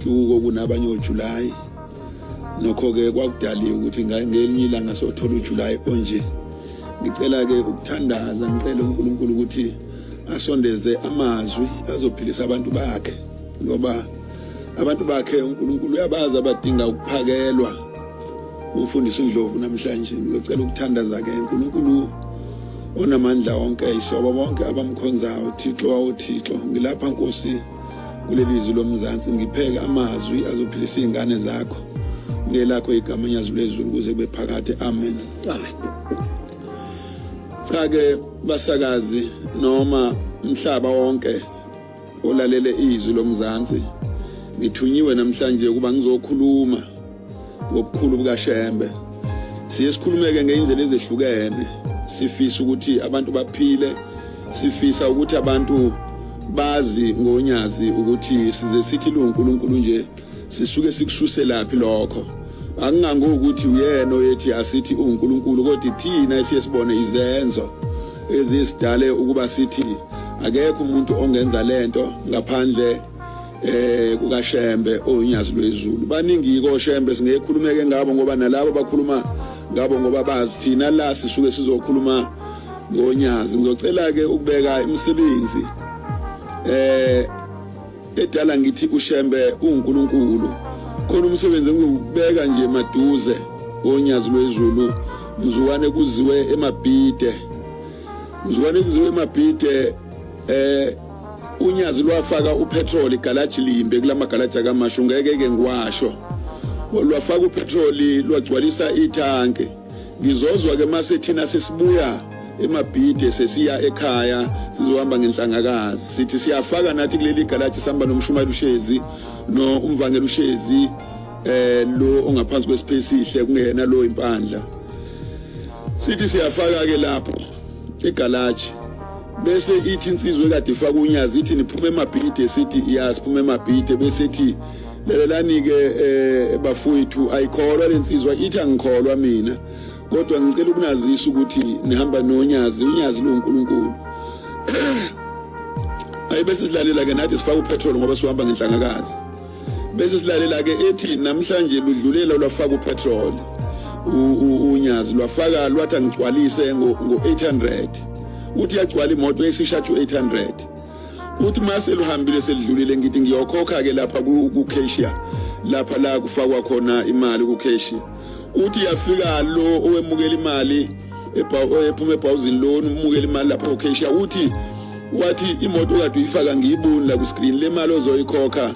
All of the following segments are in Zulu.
inhluko kunabanye oJuly nokho ke kwakudaliwe ukuthi ngelinye ilanga sothola uJuly onje. Ngicela ke ukuthandaza ngicela uNkulunkulu ukuthi asondeze amazwi azophilisa abantu bakhe ngoba abantu bakhe uNkulunkulu uyabaza abadinga ukuphakelwa. Ufundisa uNdlovu namhlanje ngicela ukuthandaza ke uNkulunkulu onamandla onke isoba bonke abamkhonzayo uThixo wawoThixo ngilapha Nkosi kulelizwi lomzansi ngipheka amazwi azophilisa izingane zakho ngelakho igama nyazwi lezulu ukuze bephakade. Amen. Cha ke basakazi noma umhlaba wonke olalele izwi lomzansi ngithunyiwe namhlanje kuba ngizokhuluma ngobukhulu bukaShembe. Siyesikhulumeke ngeindlela ezehlukene. Sifisa ukuthi abantu baphile, sifisa ukuthi abantu bazi ngonyazi ukuthi size sithi uNkulunkulu nje sisuke sikususe laphi lokho. Akungango ukuthi uyena oyethi asithi uNkulunkulu kodwa thina esiyesibone izenzo ezisidale ukuba sithi akekho umuntu ongenza lento ngaphandle kukaShembe onyazi lwezulu. Baningi koShembe singekhulumeke ngabo ngoba nalabo bakhuluma ngabo ngoba bazi thina la sisuke sizokhuluma ngonyazi. Ngizocela ke ukubeka imisebenzi edala ngithi uShembe uNkulunkulu khona umsebenzi ngikubeka nje maduze onyazi lwezulu. Mzukwane kuziwe eMabhide, mzukwane kuziwe eMabhide unyazi lwafaka upetrol igalaji limbe kulamagalaji akamasho ngeke ke ngiwasho. Olwafaka upetrol lwagcwalisa ithanke. Ngizozwa ke mase thina sesibuya eMabhide sesiya ekhaya sizohamba ngenhlangakazi sithi siyafaka nathi kuleli galaji sihamba nomshumayeli uShezi no umvangeli uShezi lo ongaphansi kwespace ihle kungena lo impandla. Sithi siyafaka ke lapho egalaji bese ithi insizwe kade ifaka unyazi ithi niphume eMabhide sithi iyasiphume eMabhide bese ithi lelelani ke bafowethu ayikholwa lensizwa ithi angikholwa mina kodwa ngicela ukunazisa ukuthi nihamba nonyazi unyazi loNkulunkulu. Ayi bese silalela ke nathi sifaka upetrol ngoba sihamba ngenhlangakazi. Bese silalela ke ethi namhlanje ludlulela lwafaka upetrol unyazi lwafaka lwathi ngigcwalise ngo800 uthi yagcwala imoto esishathu 800 uthi mase luhambile selidlulile ngithi ngiyokhokha ke lapha kuCashia lapha la kufakwa khona imali kuCashia. Uthi yafika lo owemukela imali ephuma ebhawuzini lo umukela imali lapha kuCashia uthi wathi imoto kade uyifaka ngiyibuni la ku screen le mali ozoyikhokha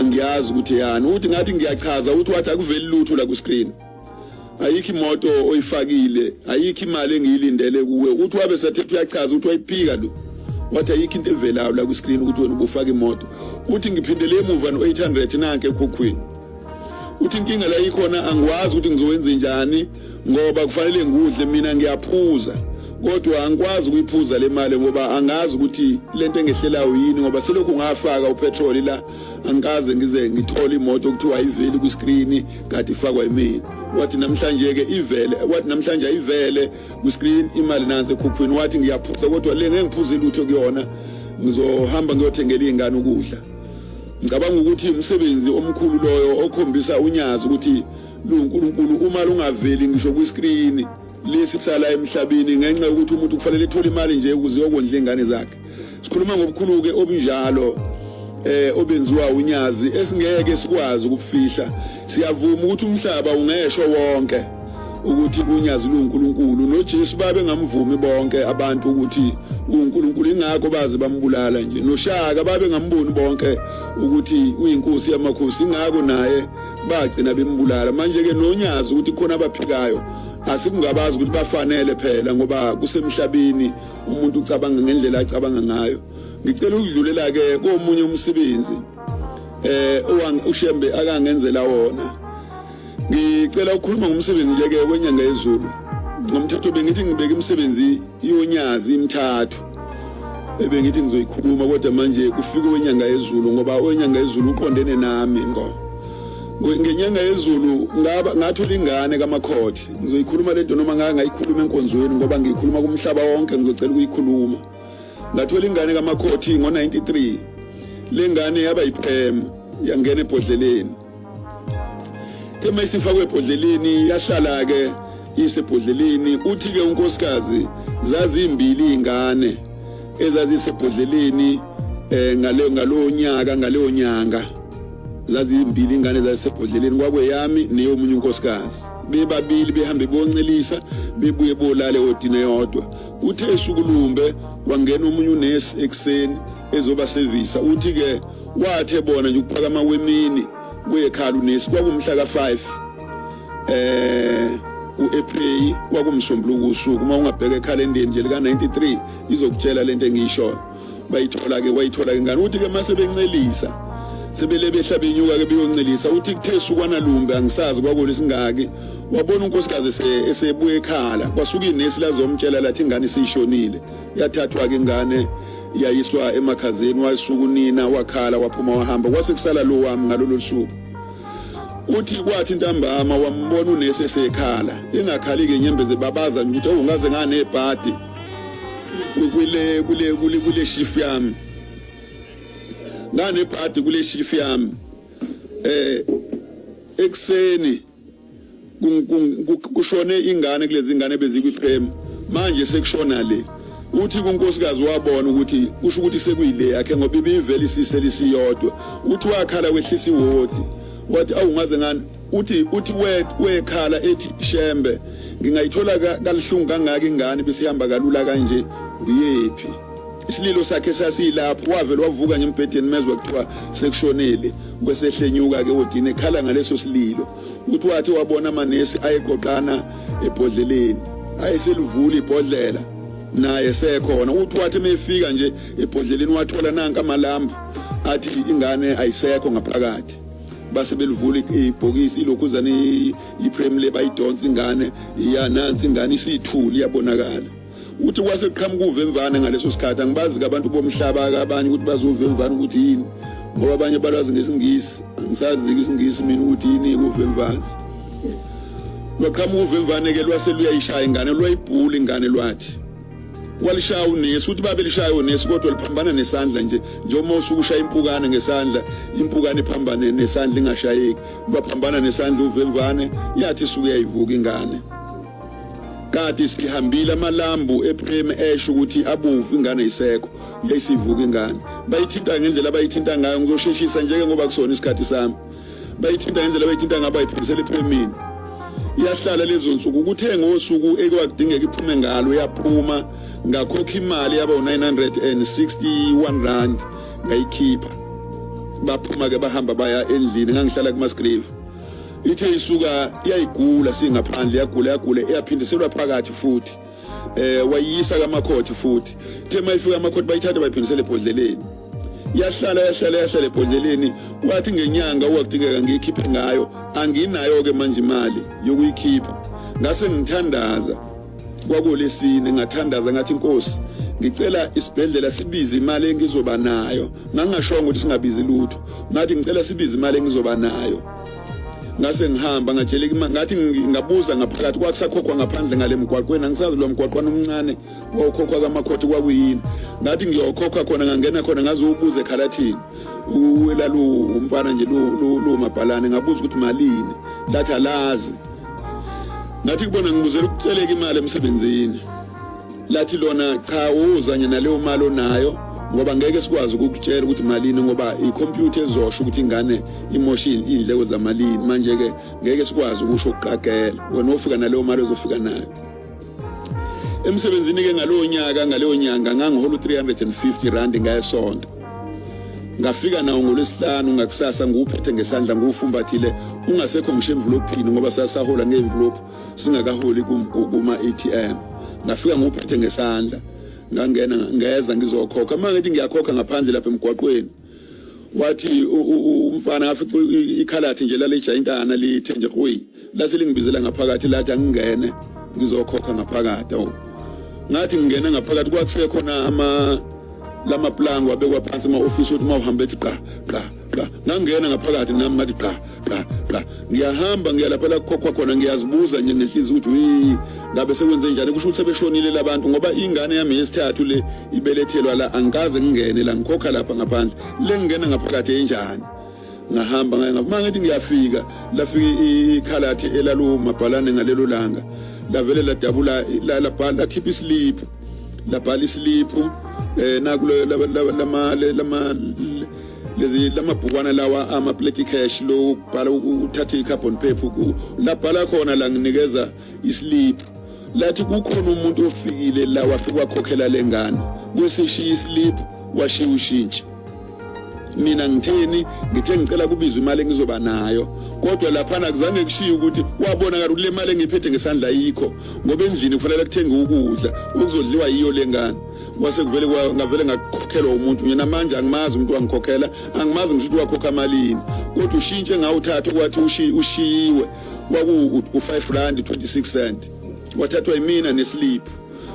angiyazi ukuthi yani. Uthi ngathi ngiyachaza uthi wathi akuveli lutho la ku screen. Ayikho imoto oyifakile, ayikho imali engiyilindele kuwe. Uthi wabe sethe uyachaza uthi wayiphika lo. Wathi ayikho into evelayo la ku screen ukuthi wena ubufaka imoto. Uthi ngiphindele emuva no800 nanke ekhokhweni. Uthi inkinga la ikhona angikwazi ukuthi ngizowenza njani ngoba kufanele ngudle mina ngiyaphuza. Kodwa angikwazi ukuyiphuza le mali ngoba angazi ukuthi lento engehlelayo yini ngoba selokhu ngafaka upetrol la angikaze ngize ngithola imoto ukuthiwa ayiveli ku screen kade ifakwa yimina. Wathi namhlanje ke ivele, wathi namhlanje ayivele ku screen imali nansi ekhokhweni. Wathi ngiyaphuza kodwa le ngeke ngiphuze lutho kuyona ngizohamba ngiyothengela izingane ukudla. Ngicabanga ukuthi umsebenzi omkhulu loyo okhombisa unyazi ukuthi uNkulunkulu uma lungaveli ngisho ku screen lesi sala emhlabeni ngenxa ukuthi umuntu kufanele ethole imali nje ukuze yokondla izingane zakhe. Sikhuluma ngobukhulu ke obunjalo obenziwa unyazi esingeke sikwazi ukufihla. Siyavuma ukuthi umhlaba ungesho wonke ukuthi unyazi loNkulunkulu noJesu babe ngamvumi bonke abantu ukuthi uNkulunkulu ingakho baze bambulala nje. NoShaka babe ngamboni bonke ukuthi uyinkosi yamakhosi ingakho naye bagcina bembulala. Manje ke nonyazi ukuthi khona abaphikayo asikungabazi ukuthi bafanele phela ngoba kusemhlabeni umuntu ucabanga ngendlela acabanga ngayo. Ngicela ukudlulela ke komunye umsebenzi uShembe akangenzela wona. Ngicela ukukhuluma ngomsebenzi nje ke wenyanga yezulu. Ngomthetho bengithi ngibeke imisebenzi iyonyazi imithathu. Bengithi ngizoyikhuluma kodwa manje kufika wenyanga yezulu ngoba wenyanga yezulu uqondene nami ngo. Ngenyanga yezulu ngathola ingane kaMakhothi. Ngizoyikhuluma lento noma ngayikhuluma enkonzweni ngoba ngiyikhuluma kumhlaba wonke ngizocela ukuyikhuluma. Ngathola ingane kaMakhothi ngo93. Le ngane yaba yiPrem. yangena ebhodleleni tema isifakwe ebhodleleni yahlala ke isebhodleleni uthi ke unkosikazi zazimbili ingane ezazisebhodleleni ngalo nyanga zazimbili ingane zasebhodleleni kwakuyami neyomunye unkosikazi bebabili behambe boncelisa bebuye bolale odine yodwa uthe esukulumbe wangena umunye unesi ekseni ezoba service uthi ke wathe bona nje ukuphakama wemini kuyekhala unesi kwakumhla ka5 uApril kwakumsombuluko usuku uma ungabheka ekhalendeni nje lika 93 izokutshela lento engiyishoyo bayithola ke wayithola ke ngani uthi ke mase bencelisa sebele behlaba inyuka ke beyoncelisa uthi kuthe sukwana lumbe angisazi kwakulesingaki wabona unkosikazi esebuye ekhala kwasuka inesi lazomtshela lathi ingane siyishonile yathathwa ke ingane yayiswa emakhazeni wasuka unina wakhala waphuma wahamba kwase kusala lo wami ngalolu suku uthi kwathi ntambama wambona unesi esekhala engakhali ke nyembeze babaza ukuthi ungaze ngane ebhadi kule shift yami ngane ebhadi kule shift yami ekseni kushone ingane kulezi ingane bezikwiprem manje sekushona le uthi kunkosikazi wabona ukuthi kusho ukuthi sekuyile yakhe ngoba ibivele isise lisiyodwa uthi wakhala wehlisa iwodi wathi awungaze ngani uthi wekhala ethi shembe ngingayithola kalihungu kangaka ingane besihamba kalula kanje uyephi isililo sakhe sasilapho wavela wavuka nje embhedeni mezwe kuthiwa sekushonele kwesehlenyuka ke odine ekhala ngaleso sililo uthi wathi wabona amanesi ayeqoqana ebhodleleni ayeselivula ibhodlela naye sekhona uthi wathi mefika nje ebhodleleni wathola nanka amalambu athi ingane ayisekho ngaphakathi base belivula ibhokisi ilokhuzana iprem le bayidonsa ingane iyanansi ingane isithuli yabonakala uthi kwaseqhamuka uvemvane ngaleso sikhathi angibazi abantu bomhlaba kabanye ukuthi bazovemvana ukuthi yini ngoba abanye balwazi ngesingisi angisazi isingisi mina ukuthi yini uvemvane lwaqhamuka uvemvane ke lwaseluyayishaya ingane lwayibhula ingane lwathi walishaya unesi uthi babe lishaya unesi kodwa liphambana nesandla nje uma usukushaya impukane ngesandla impukane iphambane nesandla ingashayeki baphambana nesandla uvemvane yathi suku yayivuka ingane kade sihambile amalambu eprem esho ukuthi abuvu ingane isekho yayisivuka ingane bayithinta ngendlela bayithinta ngayo ngizosheshisa njeke ngoba kusona isikhathi sami bayithinta ngendlela bayithinta ngaba iphindisela epremini yahlala lezo nsuku kuthe ngosuku ekwakudingeka iphume ngalo yaphuma ngakhokha imali yaba 961 rand ngayikhipha baphuma ke bahamba baya endlini ngangihlala kuMasgrave ithe isuka iyayigula singaphandle yagula eyaphindiselwa phakathi futhi wayisa kamakhothi futhi the mayifika amakhothi bayithatha bayiphindisela ebhodleleni yahlala ebhodleleni wathi ngenyanga wakudingeka ngiyikhiphe ngayo anginayo ke manje imali yokuyikhipha ngase ngithandaza kwakulesine ngathandaza ngathi inkosi ngicela isibhedlela sibize imali engizoba nayo ngangashonga ukuthi singabizi lutho ngathi ngicela sibize imali engizoba nayo ngase ngihamba ngatsheleka imali ngathi ngabuza ngaphakathi kwakusakhokhwa ngaphandle ngale mgwaqweni angisazi lo mgwaqwana omncane wawukhokhwa kamakhothi kwakuyini ngathi ngiyokhokha khona ngangena khona ngazobuza ekhalathini ulalu umfana nje lo mabhalane ngabuza ukuthi malini lathi alazi ngathi kubona ngibuzela ukutsheleka imali emsebenzini lathi lona cha uzanye naleyo mali onayo ngoba ngeke sikwazi ukukutshela ukuthi malini ngoba ikhompyutha ezosho ukuthi ingane emotion indleko zamalini manje ke ngeke sikwazi ukusho ukuqagela wena ofika naleyo mali ozofika nayo emsebenzini ke ngaleyo nyanga ngangihola 350 rand ngayesonto ngafika nawo ngolwesihlanu ngakusasa nguphethe ngesandla ngufumbathile ungasekho ngisho envelope ngoba sasahola ngeenvelope singakaholi kuma ATM ngafika nguphethe ngesandla ngangena ngeza ngizokhokha manje ngithi ngiyakhokha ngaphandle lapha emgwaqweni wathi umfana ngafica ikhalathi nje lalejayintana lithe nje hoyi laselingibizela ngaphakathi lathi angingene ngizokhokha ngaphakathi ngathi ngingena ngaphakathi kwakusekhona lamaplango wabekwa phansi ema-ofisi ukuthi uma uhambe ethi qa ngangena ngaphakathi nami ngathi qa ngiyahamba ngiyalapha la kukhokhwa khona ngiyazibuza nje ngenhliziyo ukuthi ngabe sekwenze njani kusho ukuthi sebeshonile labantu ngoba ingane yami yesithathu le ibelethelwa la angikaze ngingene la ngikhokha lapha ngaphandle le ngingena ngaphakathi enjani ngahamba ngathi ngiyafika lafika ikhalathi elaluma bhalane ngalelo langa lavele ladabula la keep sleep labhala islip nakulo lamabhukwana lawa ama-plate cash lo ubhala uthathe i-carbon paper labhala khona la nginikeza islip lathi kukhona umuntu ofikile la wafika wakhokhela lengane kwesishiya islip washiya ushintshi mina ngitheni ngithe ngicela kubizwe imali engizoba nayo kodwa lapha akuzange kushiye ukuthi wabona karu le mali engiphethe ngesandla yikho ngoba endlini kufanele kuthenge ukudla okuzodliwa yiyo lengane kwase kuvele ngavele ngakhokhela umuntu mina namanje angimazi umuntu wangikhokhela angimazi ngisho ukuthi wakhokha malini kodwa ushintshe ngawuthatha kwathi ushiyiwe kwaku 5 rand 26 cent wathathwa yimina neslip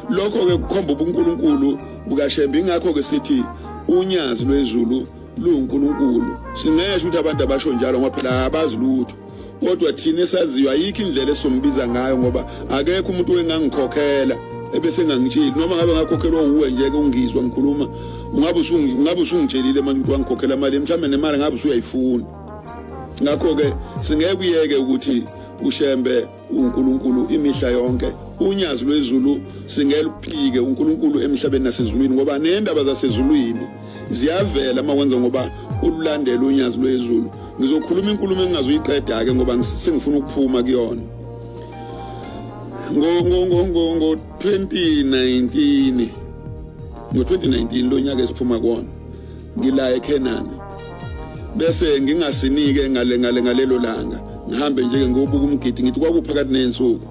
lokho ke kukhomba ubuNkulunkulu bukaShembe ingakho ke sithi unyazi lwezulu luNkulunkulu singesho ukuthi abantu abasho njalo ngoba phela abazi lutho kodwa thina esaziwa ayikho indlela esombiza ngayo ngoba akekho umuntu wengangikhokhela ebese ngangitsheli noma ngabe ngakhokhelwa uwe nje ke ungizwa ngikhuluma ungabe usungitshelile manje ukuthi wangikhokhela imali mhlawumbe nemali ngabe usuyayifuna ngakho ke singeke uyeke ukuthi uShembe uNkulunkulu imihla yonke unyazi lwezulu singeluphike uNkulunkulu emhlabeni nasezulwini ngoba nendaba zasezulwini ziyavela makwenza ngoba ululandela unyazi lwezulu ngizokhuluma inkulumo engazoyiqeda ke ngoba sengifuna ukuphuma kuyona ngo 2019 lo nyaka esiphuma kuona ngila eKenani bese ngingasinike ngalelo langa ngihambe nje ngobuka umgidi ngithi kwakuphakathi nensuku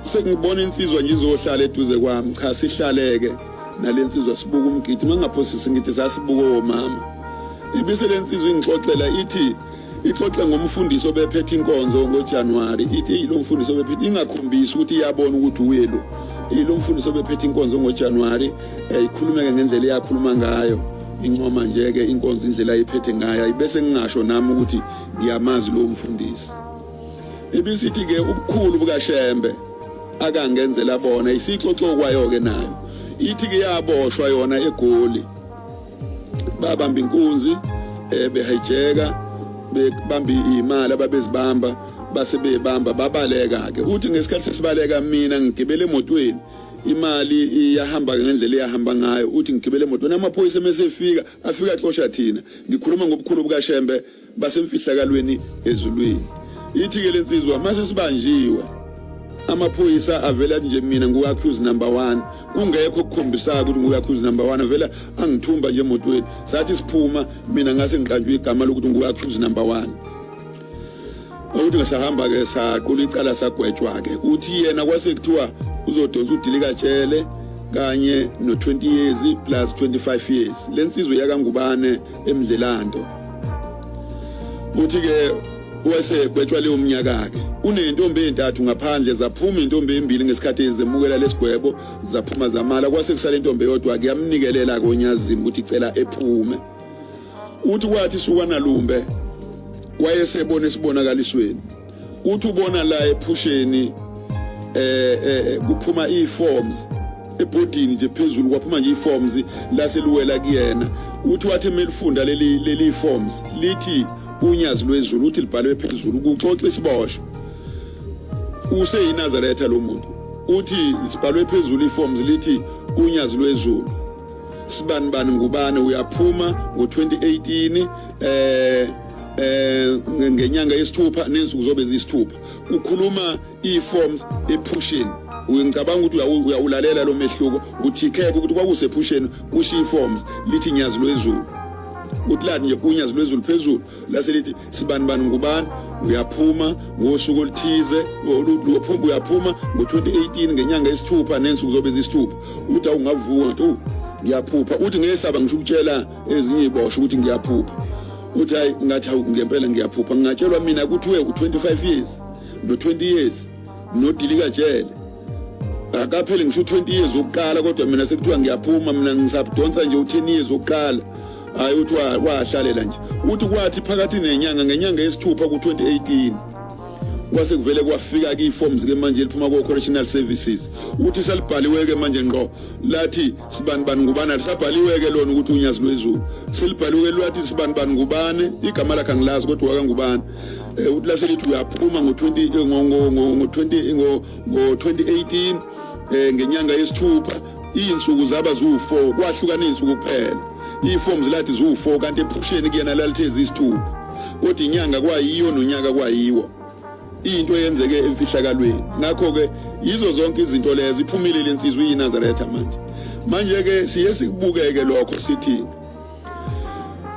sengibona insizwa nje izohlala eduze kwami cha sihlaleke nalensizwa sibuka umgidi mangaphosisi ngithi sasibuka omama ibise lensizwa ingixoxela ithi ixoxe ngomfundisi obephethe inkonzo ngoJanuary ithi lo mfundisi obephethe ingakhombisi ukuthi iyabona ukuthi uyelo lo mfundisi obephethe inkonzo ngoJanuary ikhulumeke ngendlela eyakhuluma ngayo incoma nje ke inkonzo indlela ayiphethe ngayo ibese ngingasho nami ukuthi ngiyamazi lo mfundisi ebisithi ke ubukhulu bukaShembe akangenzela bona isixoxo kwayo ke nayo ithi ke yaboshwa yona eGoli babamba inkunzi behijeka bebamba imali ababezibamba base bebamba babaleka ke uthi ngesikhathi sesibaleka mina ngigibele emotweni imali iyahamba ngendlela eyahamba ngayo uthi ngigibele emotweni amaphoyisa mesefika afika axosha thina ngikhuluma ngobukhulu bukaShembe basemfihlakalweni ezulwini ithi ke lensizwa mase sibanjiwe amaphoyisa avela nje mina nguaccuse number 1 kungekho ukukhombisa ukuthi nguaccuse number 1 avela angithumba nje emotweni sathi siphuma mina ngase ngiqanjwe igama lokuthi nguaccuse number 1 ukuthi ngasahamba ke saqula icala sagwetshwa ke uthi yena kwase kuthiwa uzodonsa udilika tshele kanye no 20 years plus 25 years lensizwe yakangubane eMdlelanto uthi ke wase gwetshwa leyo umnyaka wakhe unentombi entathu ngaphandle zaphuma intombi embili ngesikhathi ezemukela lesigwebo zaphuma zamala kwase kusale intombi yodwa ke yamnikelela konyazini ukuthi icela ephume uthi kwathi suka nalumbe wayesebona isibonakalisweni uthi ubona la ephusheni kuphuma iforms ebhodini nje phezulu kwaphuma nje iforms laseluwela kuyena uthi wathi melifunda leli forms lithi unyazi lwezulu uthi libhalwe phezulu kuxoxa isiboshwa useyiNazaretha lo muntu uthi sibhalwe phezulu iforms lithi unyazi lwezulu sibani ngubane uyaphuma ngo2018 ngenyanga yesithupha nensuku zobe zisithupha ukhuluma iforms ephusheni ngicabanga ukuthi uyawulalela lo mehluko uthi kheke ukuthi kwakusepusheni kushiya iforms lithi nyazi lwezulu uthi lathi nje unyazi lwezulu phezulu laselithi sibani ngubani uyaphuma ngosuku oluthize uyaphuma ngo2018 ngenyanga yesithupha nensuku zobe zisithupha uthi awungavuka ngathi ngiyaphupha uthi ngesaba ngisho ukutshela ezinye iboshwa ukuthi ngiyaphupha uthi hayi ngathi ngempela ngiyaphupha ngingatshelwa mina ukuthi uwe u25 years no20 years nodilika jele akaphele ngisho 20 years ukuqala kodwa mina sekuthiwa ngiyaphuma mina ngisabudonsa nje u10 years ukuqala hayi uthi wahlalela nje uthi kwathi phakathi nenyanga ngenyanga yesithupha ku2018 wase kuvele kwafika ke iforms ke manje liphuma ku correctional services uthi salibhaliwe ke manje ngqo lathi sibani ngubani sabhaliwe ke lona ukuthi unyazi lwezulu selibhaliwe lwathi sibani ngubani igama lakhe angilazi kodwa waka ngubani uthi laselithi uyaphuma ngo2018 ngenyanga yesithupha insuku zaba zu4 kwahlukana insuku kuphela iforms lathi zu4 kanti ephusheni kuyena lalithe isithupha kodwa inyanga kwayiyo nonyaka kwayiwo into yenzeke emfihlakalweni ngakho ke yizo zonke izinto lezo iphumile lensizwe yiNazaretha manje ke siye sikubukeke lokho sithi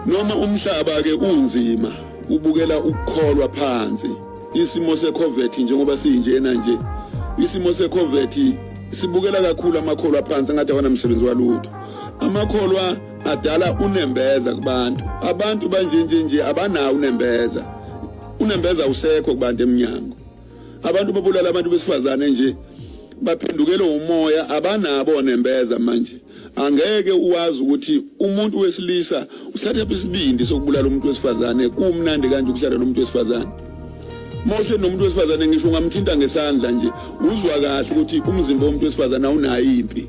noma umhlaba ke unzima ubukela ukukholwa phansi isimo seCovid njengoba sinjena nje isimo seCovid sibukela kakhulu amakholwa phansi ngathi awona umsebenzi walutho amakholwa adala unembeza kubantu abantu nje abanawo unembeza usekho kubantu eminyango abantu babulala abantu besifazane nje baphendukele umoya abanabo nembeza manje angeke uwazi ukuthi umuntu wesilisa usathatha isibindi sokubulala umuntu wesifazane kumnandi kanje ukuhlala nomuntu wesifazane mawushe nomuntu wesifazane ngisho ngamthinta ngesandla nje uzwa kahle ukuthi umzimba womuntu wesifazane awunayo impi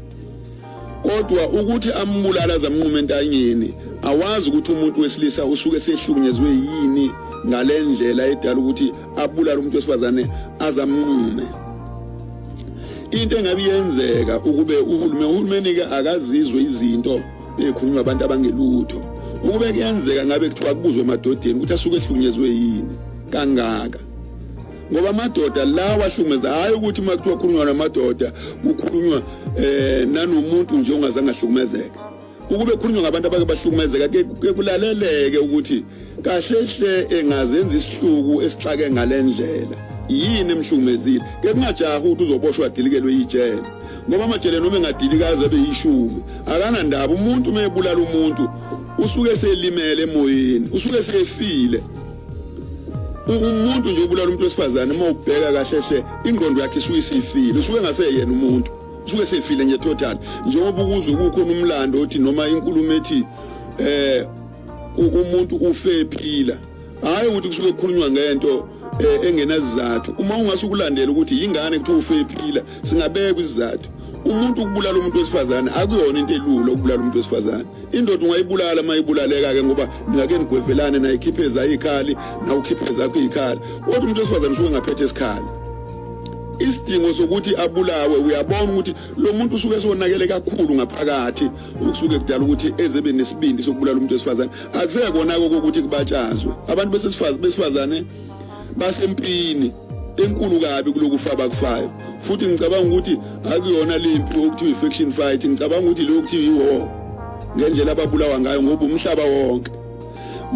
kodwa ukuthi ambulala zamnqume entanyeni awazi ukuthi umuntu wesilisa usuke sehlukunyezwe yini ngalendlela edala ukuthi abulala umuntu wesifazane azamnqume into engabe yenzeka ukube uhulumeni ke akazizwe izinto ekhulunywa abantu abangelutho ukube kuyenzeka ngabe kuthiwa kubuzwe emadodeni ukuthi asuke ehlukunyezwe yini kangaka ngoba amadoda lawa ahlumeza hayi ukuthi makuthiwa khulunywa namadoda kukhulunywa nanomuntu nje ongazange ahlukumezeke ukube khulunywa ngabantu abake bahlukumezeka ke kulaleleke ukuthi kahle hle engazenza isihluku esixake ngalendlela yini emhlukumezile ke kungajaha ukuthi uzoboshwa adilikelwe ijele ngoba amajele noma engadilikaze beyishumi akana ndaba umuntu mebulala umuntu usuke selimele emoyeni usuke sefile umuntu nje ubulala umuntu wesifazane uma ubheka kahle hle ingqondo yakhe isuke isifile usuke ngaseyena umuntu usuke sefile nje total njengoba ukuzwe kukhona umlando othi noma inkulumo ethi umuntu ufe ephila hayi ukuthi kusuke kukhulunywa ngento engenazizathu uma ungasukulandela ukuthi yingane kuthi ufe ephila singabeka izizathu umuntu ukubulala umuntu wesifazane akuyona into elula ukubulala umuntu wesifazane indoda ungayibulala mayibulaleka ke ngoba ngake nigwevelane nayo ikhipheza ikhali na ukhipheza yakho ikhali kodwa umuntu wesifazane usuke ngaphethe isikhali isidingo sokuthi abulawe uyabona ukuthi lo muntu usuke esonakele kakhulu ngaphakathi ukusuke kudala ukuthi ezebe nesibindi sokubulala umuntu wesifazane akusekona ukuthi kubatshazwe abantu besifazane basempini enkulu kabi kulokufa bakufayo futhi ngicabanga ukuthi akuyona lempi okuthiwa infection fight ngicabanga ukuthi lokho kuthiwa iwar ngendlela ababulawa ngayo ngoba umhlaba wonke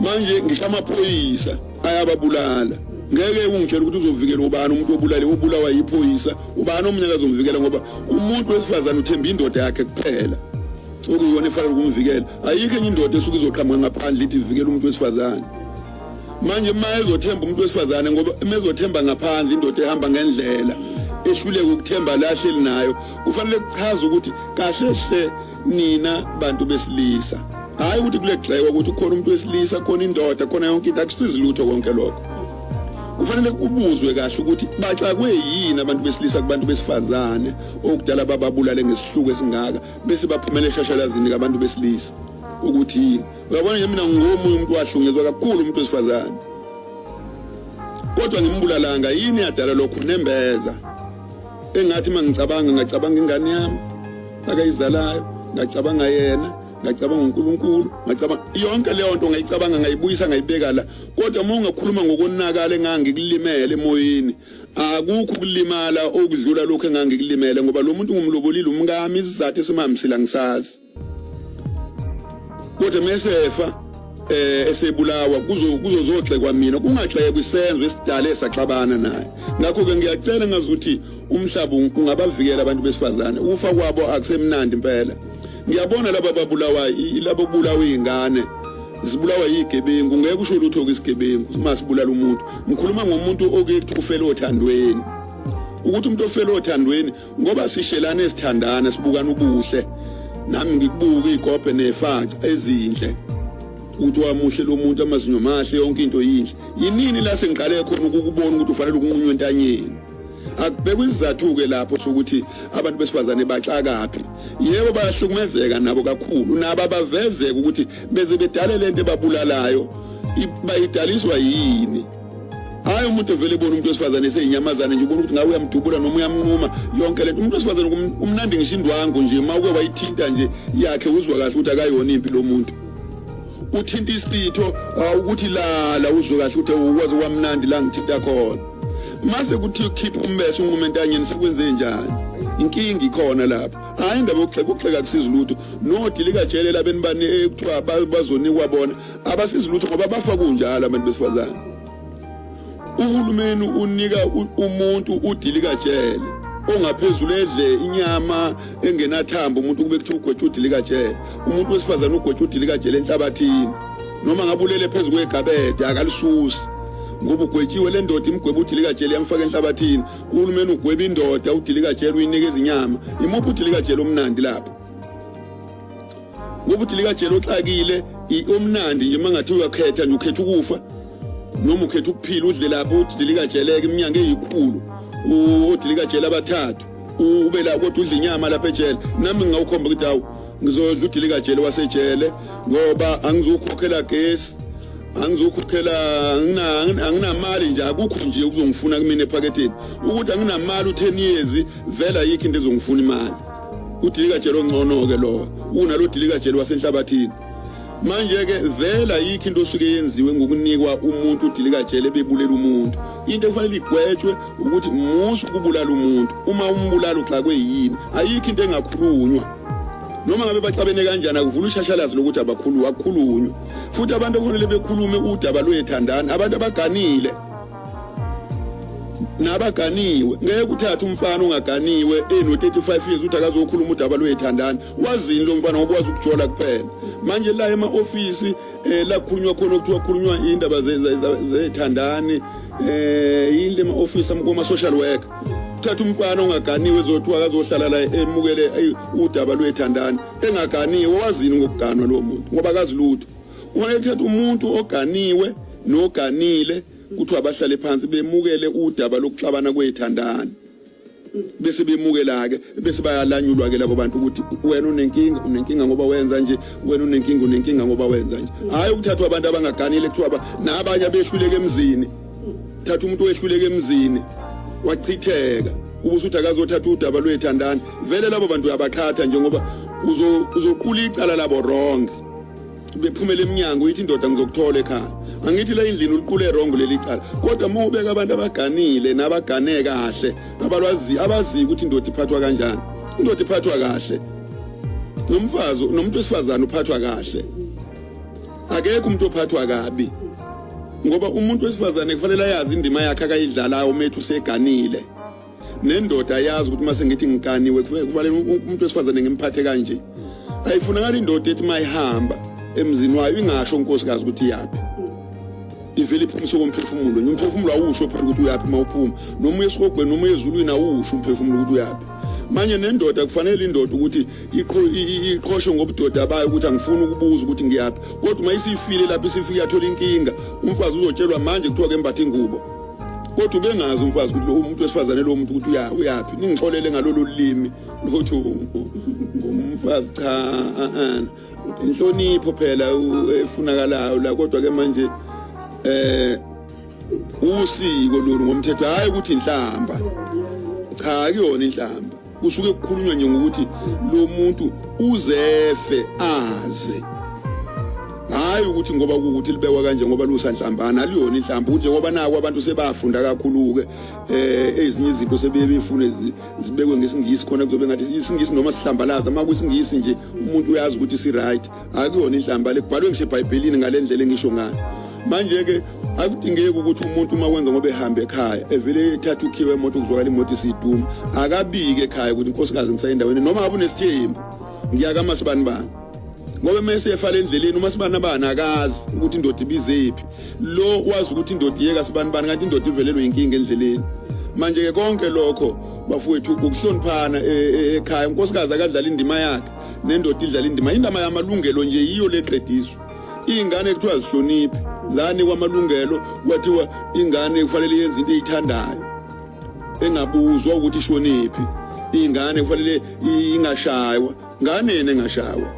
manje ngisho amaphoyisa ayababulala ngeke ungitshela ukuthi uzovikela ubani umuntu obulawa yiphoyisa ubani omnyaka azomvikela ngoba umuntu wesifazane uthemba indoda yakhe kuphela okuyona efanele ukumvikela ayikho enye indoda esuke izoqhamuka ngaphandle ithi ivikela umuntu wesifazane manje mayezothemba umuntu wesifazane ngoba mezothemba ngaphandle indoda ehamba ngendlela ehluleka ukuthemba lahle linayo kufanele kuchaza ukuthi kahle hle nina bantu besilisa hayi ukuthi kulegxeka ukuthi ukhona umuntu wesilisa khona indoda khona yonke into akusizi lutho konke lokho kufanele kubuzwe kahle ukuthi baxakwe yini abantu besilisa kubantu besifazane okudala bababulale ngesihluku esingaka bese baphumele eshashalazini kabantu besilisa ukuthi yini uyabona nje mina ngomunye umuntu wahlunyezwa kakhulu umuntu wesifazane kodwa ngimbulalanga yini yadala lokho nembeza engathi mangicabanga ngacabanga ingane yami akayizalayo ngacabanga yena ngacabanga uNkulunkulu ngacabanga yonke leyo nto ngayicabanga ngayibuyisa ngayibeka la kodwa uma ungakhuluma ngokonakala engangikulimele emoyeni akukho ukulimala okudlula lokho engangikulimele ngoba lo muntu ngumlobolile umkami isizathu esimhambisela ngisazi kodwa mesefa esebulawa kuzozogxekwa mina kungagxekwa isenzo esidala esaxabana naye ngakho ke ngiyacela ngazuthi umhlaba ungabavikela abantu besifazane ukufa kwabo akusemnandi impela ngiyabona laba babulawa labo bulawa izingane zibulawa yigebengu ngeke usho lutho kwisigebengu masibulala umuntu ngikhuluma ngomuntu okuthi ufele othandweni ukuthi umuntu ofele othandweni ngoba sishelana esithandana sibukana ubuhle nami ngikubuka igobhe nefaca ezinhle uthi wamuhle lo muntu amazinyo mahle yonke into yinhle yinini la sengiqale khona ukubona ukuthi ufanele ukunqunywa entanyeni akubekwe izathu ke lapho sokuthi abantu besifazane baxakaphi yebo bayahlukumezeka nabo kakhulu nabo abavezeke ukuthi beze bedale lento ebabulalayo bayidaliswa yini hayi umuntu vele bona umuntu wesifazane seyinyamazana nje ubona ukuthi ngawe uyamdubula noma uyamnquma yonke lento umuntu wesifazane umnandi ngishindwangu nje mawuke wayithinta nje yakhe uzwa kahle ukuthi akayona impilo lomuntu uthinta isitho ukuthi la uzwe kahle ukuthi ukwazi kwamnandi la ngithinta khona mase kuthi ukhipha umbese unqume entanyeni sekwenze njani inkingi ikhona lapho hayi indaba yokuxeka kusizilutho nodi likajele labeni bani ekuthiwa bazonikwa bona abasizilutho ngoba bafa kunjalo abantu besifazane uhulumeni unika umuntu udilikajele ongaphezulu edle inyama engenathambo umuntu kube kuthiwa ugwetshwa udilikajele umuntu wesifazane ugwetshwa udilikajele enhlabathini noma ngabulele phezulu kwegabede akalisusi ngoba ugwetshiwe le ndoda imgweba udilikajele yamfaka enhlabathini uhulumeni ugweba indoda udilikajele uyinikeza inyama imuphi udilikajele omnandi lapho ngoba udilikajele oxakile omnandi nje mangathi uyakhetha nje ukhetha ukufa noma ukhetha ukuphila udle lapho udilikajele iminyanga eyikhulu udilikajele abathathu ube la kodwa udla inyama lapha ejele nami ngawukhomba ukuthi awu ngizodla udilikajele wasejele ngoba angizukhokhela gesi angizukhokhela anginamali nje akukho nje ukuzongifuna kumina ephaketheni ukuthi anginamali u10 years vela yikho into ezongifuna imali udilikajele ongcono ke lo unalo udilikajele wasenhlabathini manje ke vela yikho into osuke yenziwe ngokunikwa umuntu udilikajele bebulela umuntu into efanele igwetshwe ukuthi musu kubulala umuntu uma umbulala uxakwe yini ayikho into engakhulunywa noma ngabe bacabene kanjani akuvula ushashalazi lokuthi abakhulunywa futhi abantu okufanele bekhulume udaba lwethandana abantu abaganile nabaganiwe ngeke uthathe umfana ongaganiwe eno35 years uthi akazokhuluma udaba lwethandana wazini lo mfana ngokwazi ukujola kuphela manje la ema-ofisi la kukhulunywa khona ukuthiwa kukhulunywa indaba zethandani yini le ma-ofisi kuma-social worker uthatha umfana ongaganiwe ezothiwa akazohlala la emukele udaba lwethandani engaganiwe wazini ngokuganwa lo muntu ngoba akazi lutho kufanele uthatha umuntu oganiwe noganile kuthiwa abahlale phansi bemukele udaba lokuxabana kwethandana bese bemukela ke bese bayalanyulwa ke labo bantu ukuthi wena unenkinga ngoba wenza nje wena unenkinga ngoba wenza nje hayi ukuthathwa abantu abangaganile kuthiwa nabanye abehluleke emzini thatha umuntu owehluleke emzini wachitheka ubusuthi akazothatha udaba lwethandana vele labo bantu uyabaqhatha njengoba uzoqula icala labo wrong bephumela eminyango yithi indoda ngizokuthola ekhaya angithi la indlini uliqule wrong leli cala kodwa uma ubeka abantu abaganile nabagane kahle abazi ukuthi indoda iphathwa kanjani indoda iphathwa kahle nomfazi nomuntu wesifazane uphathwa kahle akekho umuntu ophathwa kabi ngoba umuntu wesifazane kufanele ayazi indima yakhe akayidlalayo umethu seganile nendoda yazi ukuthi mase ngithi ngikaniwe kufanele umuntu wesifazane ngimphathe kanje ayifunakala indoda ethi mayihamba emzini wayo ingasho unkosikazi ukuthi yaphi ivele iphumisa komphefumulo umphefumulo awusho phela ukuthi uyaphi mawuphuma noma uyesogwe noma uyezulwini awusho umphefumulo ukuthi uyaphi manje nendoda kufanele indoda ukuthi iqhoshe ngobudoda bayo ukuthi angifuni ukubuza ukuthi ngiyaphi kodwa mayisifile lapho isifika yathola inkinga umfazi uzotshelwa manje kuthiwa ke embatha ingubo kodwa ubengazi umfazi ukuthi lo umuntu wesifazane lo muntu ukuthi uyaphi ningixolele ngalolu limi ukuthi umfazi cha inhlonipho phela efunakalayo la kodwa ke manje usiko lolu ngomthetho hayi ukuthi inhlamba cha akuyona inhlamba kusuke kukhulunywa nje ngokuthi lo muntu uzefe aze hayi ukuthi ngoba ukuthi libekwa kanje ngoba lusanhlambana aliyona inhlamba nje ngoba nako abantu sebafunda kakhulu ke ezinye izinto sebeyifuna zibekwe ngesingisi khona kuzobe ngathi isingisi noma sihlambalaza uma kuyisingisi nje umuntu uyazi ukuthi si right akuyona inhlamba lekubhalwe ngisho eBhayibhelini ngalendlela engisho ngayo manje ke akudingeki ukuthi umuntu uma wenza ngoba ehamba ekhaya evele ethatha ukhiwe emoto kuzwakala imoto isiduma akabike ekhaya ukuthi inkosikazi ngisayendaweni noma ngabe unesithembu ngiyaka masibani bani ngoba mase efala endleleni uma sibana bana akazi ukuthi indoda ibizephi lo wazi ukuthi indoda iyeka sibani bani kanti indoda ivelelwe inkinga endleleni manje ke konke lokho bafowethu ukuhloniphana ekhaya unkosikazi akadlala indima yakhe nendoda idlala indima yamalungelo nje yiyo leqediswa ingane kuthiwa zihloniphi zani kwamalungelo kwathiwa ingane kufanele yenze into eyithandayo engabuzwa ukuthi ishoniphi ingane kufanele ingashaywa ngane engashaywa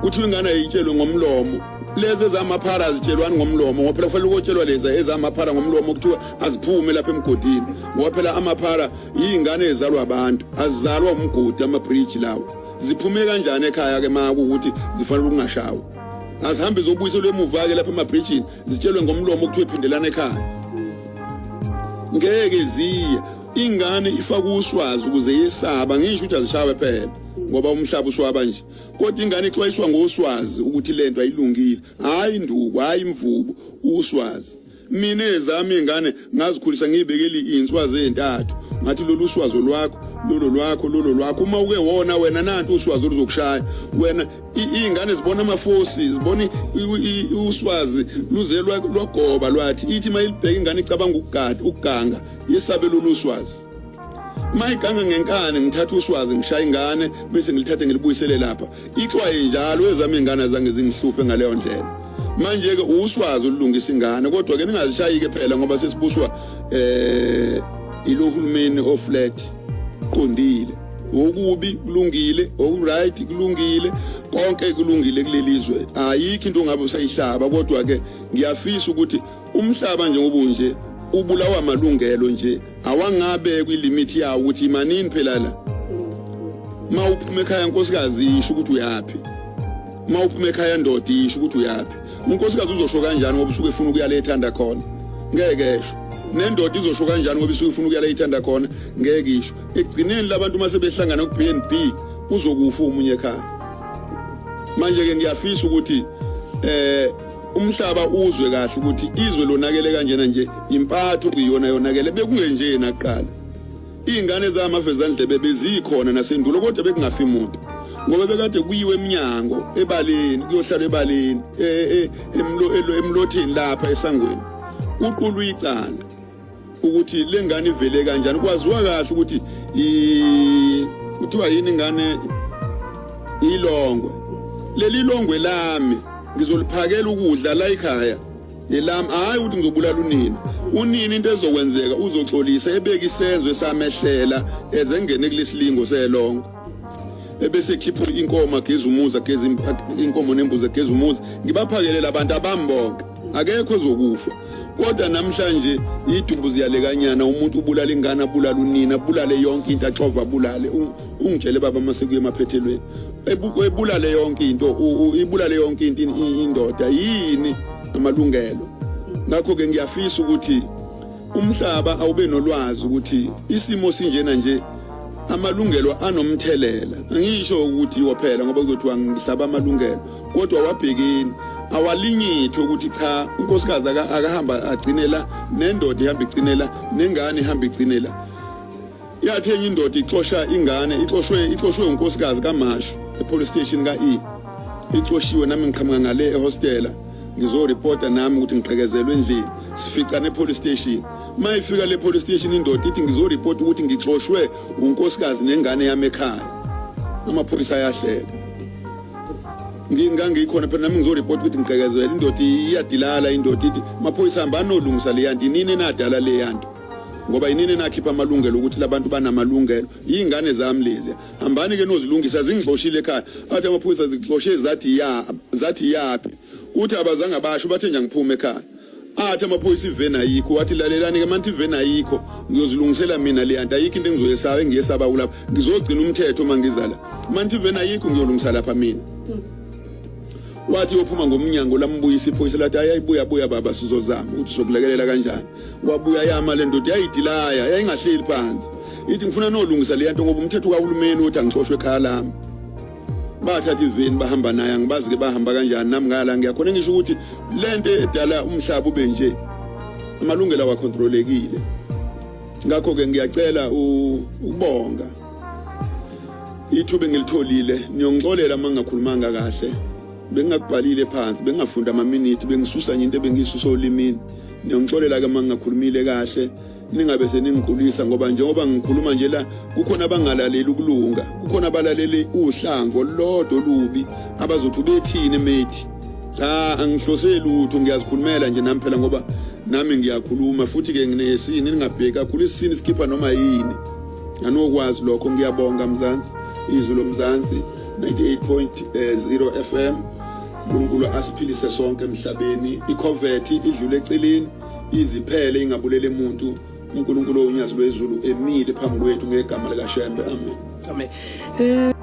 kuthi ingane ayitshelwe ngomlomo lezi ezamaphara zitshelwani ngomlomo ngoba phela kufanele ukutshelwa lezi ezamaphara ngomlomo kuthiwa aziphume lapha emgodini ngoba phela amaphara izingane ezalwa abantu azizalwa umgodi amabridge lawo ziphume kanjani ekhaya ke maku ukuthi zifanele ukungashawa azihambe zobuyiselwe emuva ke lapha emabridgeini zitshelwe ngomlomo kuthiwa iphindelana ekhaya ngeke ziye ingane ifaka uswazi ukuze yesaba ngisho ukuthi azishawe phela ngoba umhlaba uswaba nje kodwa ingane ixwayiswa ngoswazi ukuthi lento ayilungile hayi induku hayi imvubu uswazi mina ezami ingane ngazikhulisa ngibekeli inswazi ezintathu ngathi lolu uswazi lwakho uma uke wona wena nanti uswazi oluzokushaya wena ingane zibona amafosi zibona uswazi luzelwa logoba lwathi ithi mayilibheka ingane icabanga ukuganga yesabe lolu uswazi mayiganga ngenkane ngithatha uswazi ngishaya ingane bese ngilithathe ngilibuyisele lapha ixwaye njalo ezami ingane zange zingihluphe ngaleyo ndlela manje ke uswazi olungisa ingane kodwa ke ningazishayike phela ngoba sesibuswa ilohulumeni oflat qondile okubi kulungile okuright kulungile konke kulungile kulelizwe ayikho into ngabe usayihlaba kodwa ke ngiyafisa ukuthi umhlaba njengoba unje ubulawa amalungelo nje awangabe kwilimit yawo ukuthi imanini phela la mawuphuma ekhaya nkosikazi isho ukuthi uyapi mawuphuma ekhaya ndoda isho ukuthi uyapi unkosikazi uzosho kanjani ngoba usuke ufuna ukuyala ethanda khona ngeke esho nendoda izosho kanjani ngoba isuke ufuna ukuyala ethanda khona ngeke isho ekugcineni labantu mase behlangana ku BNB uzokufa umunye ekhaya manje ke ngiyafisa ukuthi umhlaba uzwe kahle ukuthi izwe lonakele kanjena nje impatho kuyona yonakele bekungenje naqala ingane zamavezandlebe bezikhona nasendulo kodwa bekungafi umuntu ngoba bekade kuyiwe eminyango ebaleni kuyohlala ebaleni emlotheni lapha esangweni uqulu icala ukuthi lengane ivele kanjani kwaziwa kahle ukuthi kuthiwa yini ingane ilongwe leli longwe lami ngizoliphakela ukudla la ekhaya elami hayi ukuthi ngizobulala unini into ezokwenzeka uzoxolisa ebeka isenzo esamehlela ezengene kulesilingo selongo ebese khipha inkomo geza umuza geza inkomo nembuzi geza umuza ngibaphakelela abantu abambonke akekho ozokufa kodwa namhlanje idumbu ziyalekanyana umuntu ubulala ingane abulala unina abulale yonke into axova abulale ungitshele baba masekuye emaphethelweni ebulale yonke into ibulale yonke into indoda yini amalungelo ngakho ke ngiyafisa ukuthi umhlaba awube nolwazi ukuthi isimo sinjena nje amalungelo anomthelela angisho ukuthi wophela ngoba kuzothiwa ngihlaba amalungelo kodwa wabhekini awalinyitho ukuthi cha unkosikazi akahamba agcinela nendoda ihamba igcinela nengane ihamba igcinela yathi enye indoda ixosha ingane ixoshwe unkosikazi kaMashu epolice station ixoshiwe nami ngiqhamuka ngale ehostela ngizoreporta nami ukuthi ngiqhekezelwe endlini sifica nepolice station mayifika le police station indoda ithi ngizoreport ukuthi ngixoshwe unkosikazi nengane yami ekhaya amapholisa ayahleka ngikhona phela nami ngizoreport ukuthi ngiqhekezelwe indoda iyadilala indoda ithi amapholisa hamba nolungisa le yanto inini nadala le yanto ngoba inini nakhipha amalungelo ukuthi labantu banamalungelo izingane zami lezi hambani ke nozilungisa zingixoshile ekhaya athi amapholisa zixoshe zathi yapi uthi abazange abasho bathe nje ngiphume ekhaya athi amapholisa ivena ayikho wathi lalelani ke manje ivena ayikho ngiyozilungisela mina le yanto ayikho into engizoyesaba engiyesaba kulapha ngizogcina umthetho mangizala manje ivena ayikho ngiyolungisa lapha mina wathi uphuma ngomnyango lambuyisa iphoyisa lathi ayibuya baba sizozama ukuthi sokulekelela kanjani wabuya yama le ndoda yayidilaya yayingahleli phansi ithi ngifuna nolungisa le yanto ngoba umthetho kaHulumeni uthi angixoshwe ekhaya lami bathatha iveni bahamba naye angibazi ke bahamba kanjani nami ngala ngiyakhona ngisho ukuthi lento edala umhlaba ube nje amalungelo awakontrolekile ngakho ke ngiyacela ukubonga ithuba ngilitholile niyongixolela mangingakhulumanga kahle bengakubhalile phansi bengafunda ama-minute bengisusa nje into ebengiyisusa olimini niyongixolela ke mangingakhulumile kahle ningabe seningiqulisa ngoba njengoba ngikhuluma nje la kukhona abangalaleli ukulunga kukhona abalaleli uhlango lodwa olubi abazothi bethini methi cha angihloseli lutho ngiyazikhulumela nje nami phela ngoba nami ngiyakhuluma futhi ke nginesini ningabheki kakhulu isini skipper noma yini anokwazi lokho ngiyabonga Mzansi izwi lomzansi 98.0 FM uNkulunkulu asiphilise sonke emhlabeni iCovet idlule eceleni iziphele ingabulele umuntu uNkulunkulu onyazi lwezulu emile phambi kwethu ngegama likaShembe amen amen